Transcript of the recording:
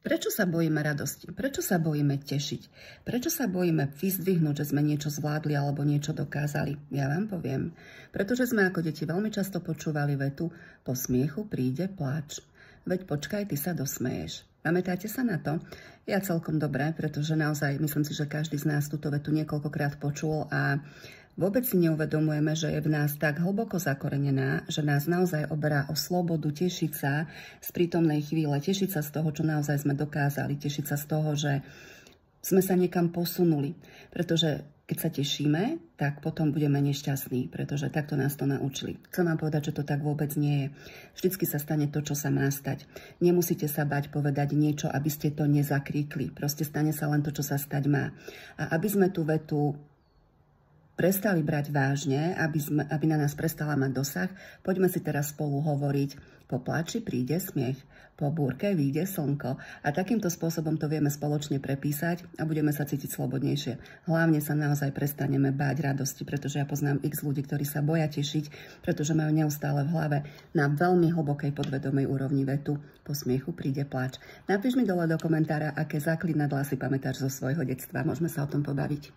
Prečo sa bojíme radosti? Prečo sa bojíme tešiť? Prečo sa bojíme vyzdvihnúť, že sme niečo zvládli alebo niečo dokázali? Ja vám poviem. Pretože sme ako deti veľmi často počúvali vetu: po smiechu príde pláč. Veď počkaj, ty sa dosmeješ. Pamätáte sa na to? Ja celkom dobre, pretože naozaj myslím si, že každý z nás túto vetu niekoľkokrát počul a vôbec si neuvedomujeme, že je v nás tak hlboko zakorenená, že nás naozaj oberá o slobodu tešiť sa z prítomnej chvíle, tešiť sa z toho, čo naozaj sme dokázali, tešiť sa z toho, že sme sa niekam posunuli. Pretože keď sa tešíme, tak potom budeme nešťastní, pretože takto nás to naučili. Chcem vám povedať, že to tak vôbec nie je. Vždycky sa stane to, čo sa má stať. Nemusíte sa bať povedať niečo, aby ste to nezakríkli. Proste stane sa len to, čo sa stať má. A aby sme tú vetu prestali brať vážne, aby na nás prestala mať dosah, poďme si teraz spolu hovoriť: po pláči príde smiech, po búrke vyjde slnko. A takýmto spôsobom to vieme spoločne prepísať a budeme sa cítiť slobodnejšie. Hlavne sa naozaj prestaneme báť radosti, pretože ja poznám x ľudí, ktorí sa boja tešiť, pretože majú neustále v hlave na veľmi hlbokej podvedomej úrovni vetu: po smiechu príde pláč. Napíš mi dole do komentára, aké záklidné hlasy pamätáš zo svojho detstva. Môžeme sa o tom pobaviť.